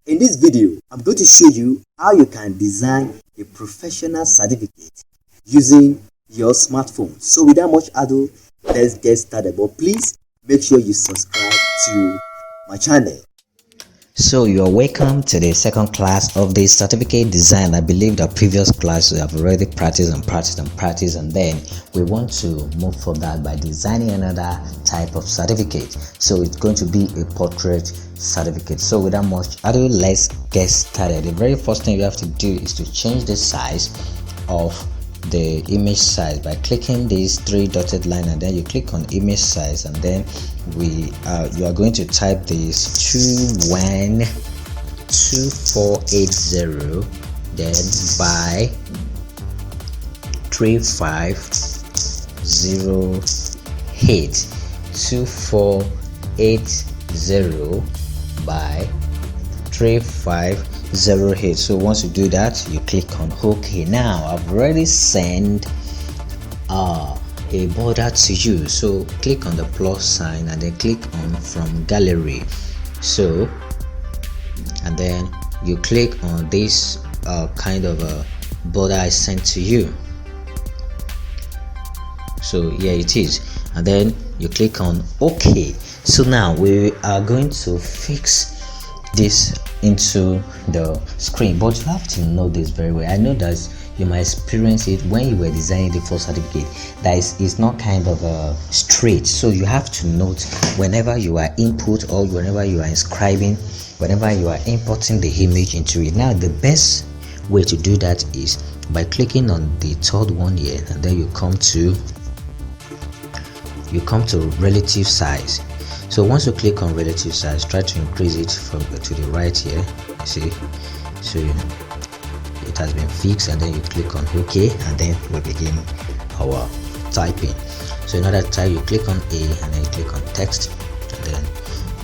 In this video, I'm going to show you how you can design a professional certificate using your smartphone. So without much ado, let's get started. But please make sure you subscribe to my channel. So you're welcome to the second class of the certificate design. I believe the previous class we have already practiced, and then we want to move further by designing another type of certificate. So it's going to be a portrait certificate. So without much ado, let's get started. The very first thing you have to do is to change the size of the image size by clicking these three dotted line, and then you click on image size, and then you are going to type this 212480 then by 3508 2480 by 3508. So once you do that, you click on OK. Now I've already sent a border to you, so click on the plus sign and then click on from gallery. So and then you click on this kind of a border I sent to you. So here it is, and then you click on OK. So now we are going to fix this into the screen, but you have to know this very well. I know that you might experience it when you were designing the first certificate, that is not kind of straight. So you have to note whenever you are input or whenever you are inscribing, whenever you are importing the image into it. Now the best way to do that is by clicking on the third one here, and then you come to relative size. So once you click on relative size, try to increase it from to the right here. You see, so it has been fixed, and then you click on OK, and then we begin our typing. So in order to type, you click on A, and then you click on text, and then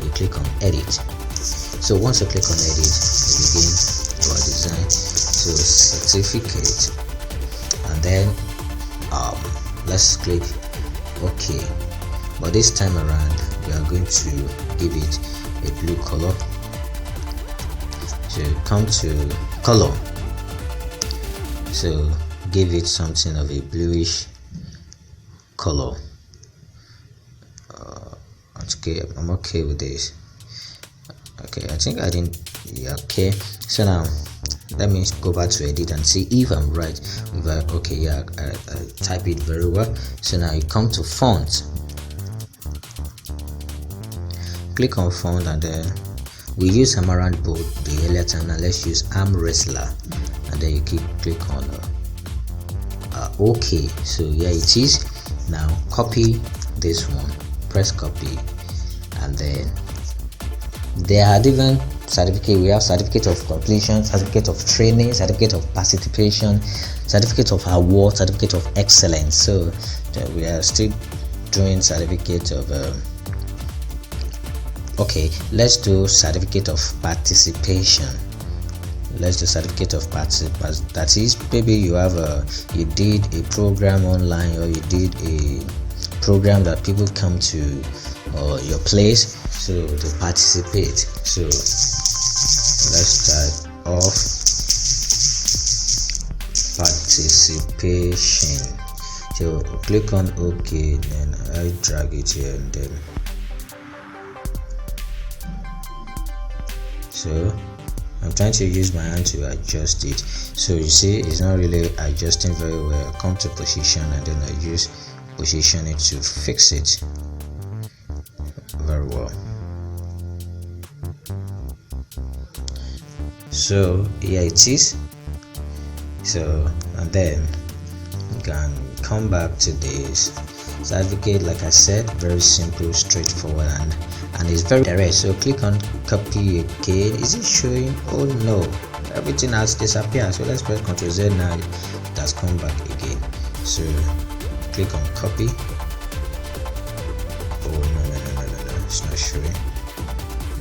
you click on edit. So once you click on edit, we begin our design. So certificate, and then let's click OK. But this time around, we are going to give it a blue color. So come to color, so give it something of a bluish color. Okay, I'm okay with this. Okay, I think I didn't. Yeah, okay. So now let me go back to edit and see if I'm right. If I type it very well. So now you come to font. Click on font, and then we use Amaranth Bold the earlier time. Now let's use Arm Wrestler, and then you click on OK. So here it is. Now copy this one, press copy, and then there are different certificates. We have certificate of completion, certificate of training, certificate of participation, certificate of award, certificate of excellence. So we are still doing certificate of okay, let's do certificate of participation. Let's do certificate of participation. That is, maybe you did a program online, or you did a program that people come to your place, so they participate. So let's start off participation. So click on OK, then I drag it here, and then so I'm trying to use my hand to adjust it. So you see it's not really adjusting very well. I come to position, and then I use position it to fix it very well. So here it is. So and then you can come back to this certificate. Like I said, very simple, straightforward, and it's very direct. So click on copy again. Is it showing? Oh no, everything has disappeared. So let's press Ctrl Z. Now it has come back again. So click on copy. Oh no, it's not showing.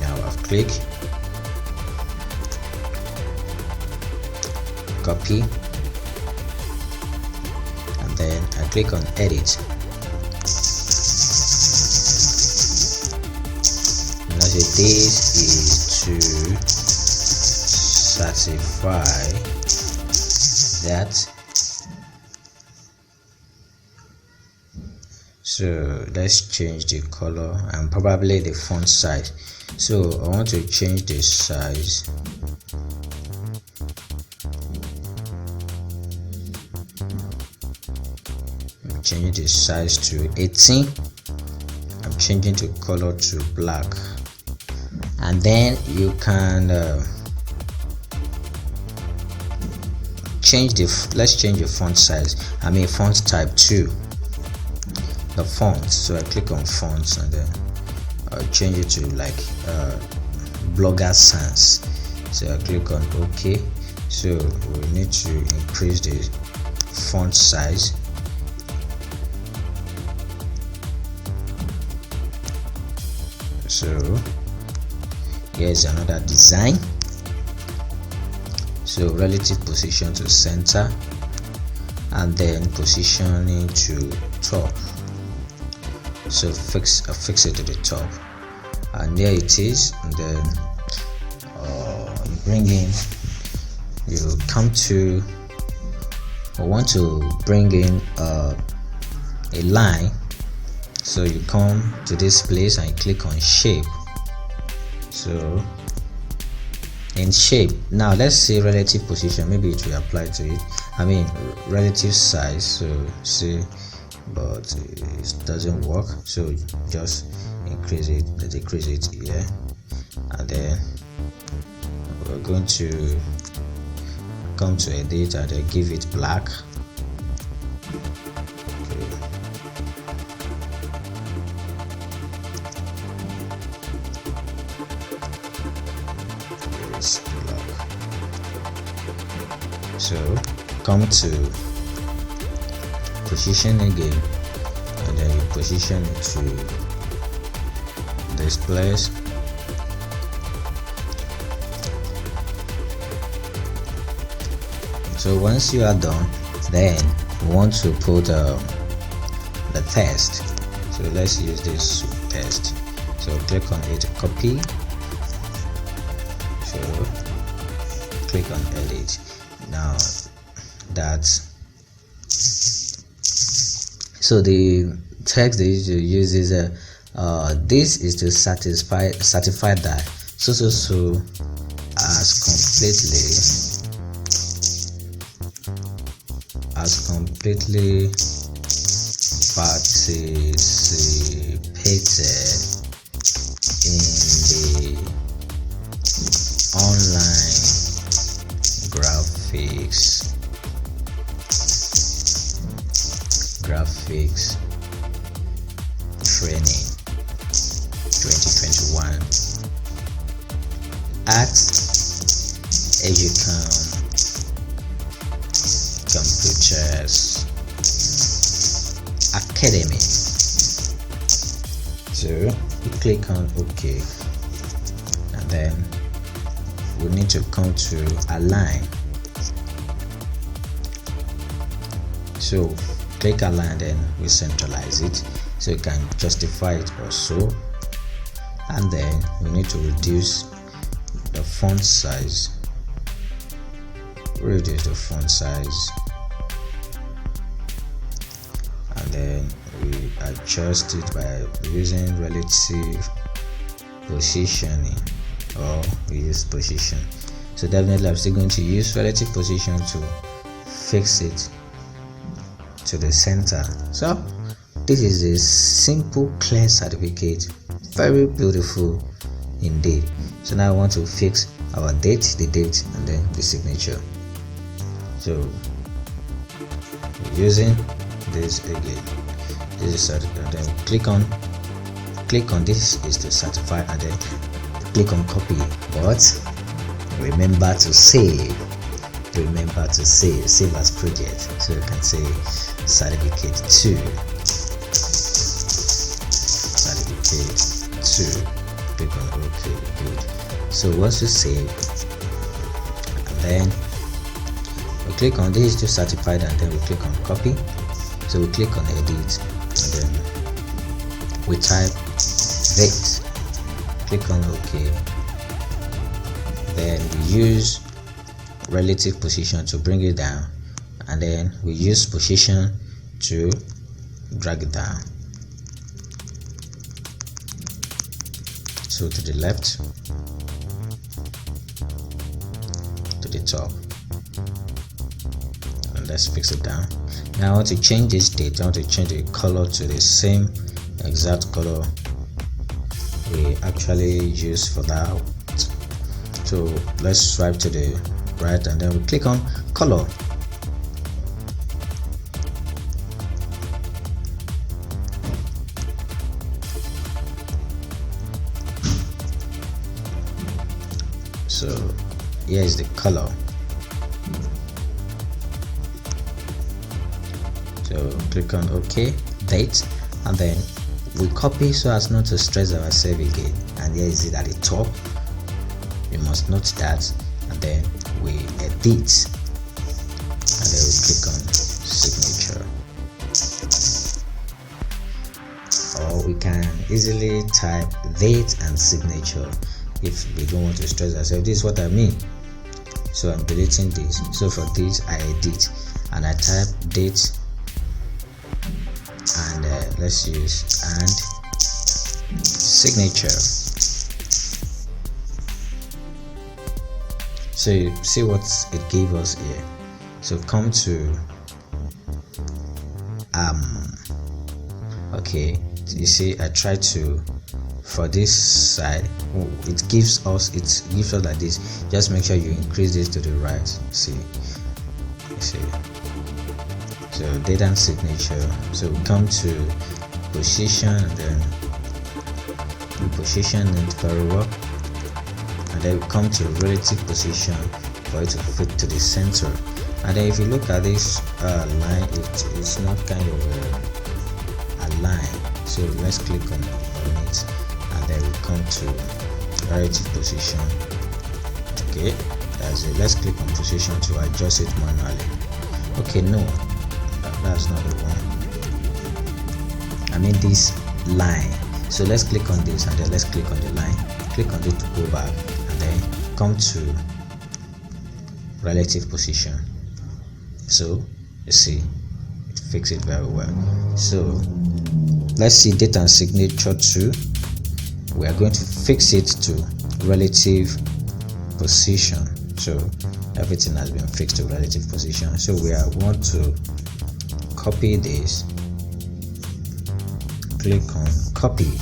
Now I've clicked copy, and then I click on edit. Now this is to certify that. So let's change the color and probably the font size. So I want to change the size. I'm changing the size to 18. I'm changing the color to black, and then you can let's change the font size, font type to the font. So I click on fonts and then I'll change it to like Blogger Sans. So I click on OK. So we need to increase the font size. So here's another design. So relative position to center, and then positioning to top. So fix it to the top, and there it is. And then you come to want to bring in a line. So you come to this place and you click on shape. So in shape, now let's say relative position, maybe it will apply to it. Relative size. So see, but it doesn't work, so just increase it, decrease it here, and then we're going to come to edit and then give it black. So come to position again, and then you position it to this place. So once you are done, then we want to put the text. So let's use this text. So click on it, copy. So click on edit. Now that's so the text that you use is this is to certify that so as completely participated in the online graphics training 2021 at Educom Computers Academy. So you click on OK, and then we need to come to align. So click align, then we centralize it so you can justify it also, and then we need to reduce the font size. Reduce the font size, and then we adjust it by using relative positioning, or we use position. So definitely I'm still going to use relative position to fix it to the center. So this is a simple, clear certificate, very beautiful indeed. So now I want to fix our date, the date, and then the signature. So using this again, this is certificate, and then click on this is to certify, and then click on copy. But remember to save as project. So you can say certificate 2, click on OK. Good. So once you save, and then we click on this to certified, and then we click on copy. So we click on edit, and then we type this, click on OK. Then we use relative position to bring it down, and then we use position to drag it down. So to the left, to the top, and let's fix it down. Now I want to change this date. I want to change the color to the same exact color we actually use for that. So let's swipe to the right and then we click on color. So here is the color. So click on OK, date, and then we copy so as not to stress ourselves again. And here is it at the top. You must note that, and then we edit, and then we click on signature. Or we can easily type date and signature if we don't want to stress ourselves. This is what I mean. So I'm deleting this. So for this I edit and I type date, and let's use and signature. So you see what it gave us here. So come to okay, you see I try to, for this side it gives us like this. Just make sure you increase this to the right. See, so date and signature. So we come to position, and then we position it very well, and then we come to relative position for it to fit to the center. And then if you look at this line, it's not kind of a line. So let's click on it, and then we come to relative position. Okay, that's it. Let's click on position to adjust it manually. Okay, no, that's not the one. I mean this line. So let's click on this, and then let's click on the line. Click on it to go back, and then come to relative position. So you see it fixes it very well. So let's see date and signature 2. We are going to fix it to relative position. So everything has been fixed to relative position. So we want to copy this, click on copy.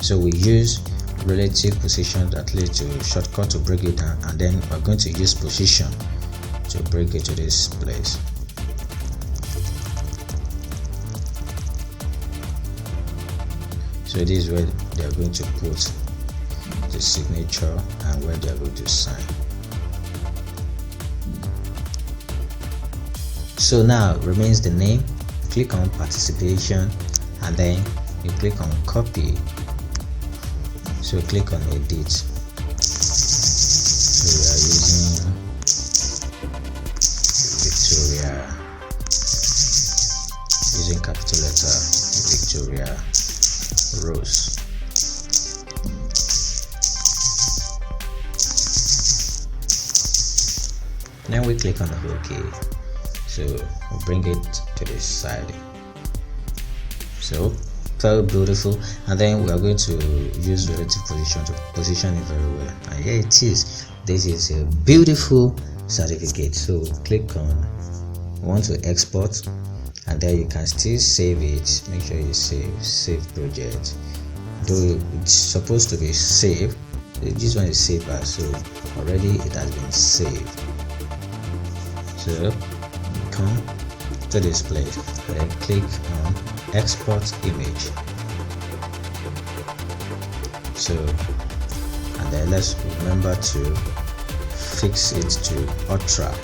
So we use relative position that leads to shortcut to break it down, and then we're going to use position to break it to this place. So this is where they are going to put the signature and where they are going to sign. So now remains the name. Click on participation, and then you click on copy. So click on edit. So we are using Victoria, using capital letter Victoria Rose. Then we click on OK. So we'll bring it to this side. So very beautiful. And then we are going to use relative position to position it very well. And here it is. This is a beautiful certificate. So click on want to export, and then you can still save it. Make sure you save project. Though it's supposed to be saved, this one is saved as, so already it has been saved. So come to this place and then click on export image. So, and then let's remember to fix it to ultra,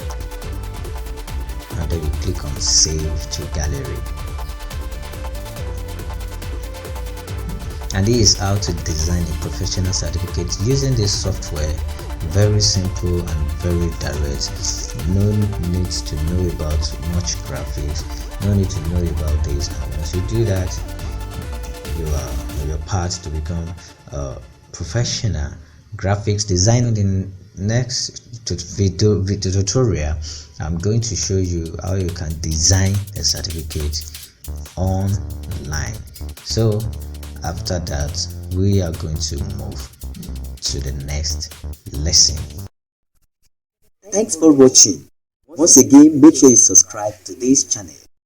and then we click on save to gallery. And this is how to design a professional certificate using this software. Very simple and very direct. No need to know about much graphics, no need to know about this. And once you do that, you are on your path to become a professional graphics design. In the next video tutorial, I'm going to show you how you can design a certificate online. So after that, we are going to move to the next lesson. Thanks for watching. Once again, make sure you subscribe to this channel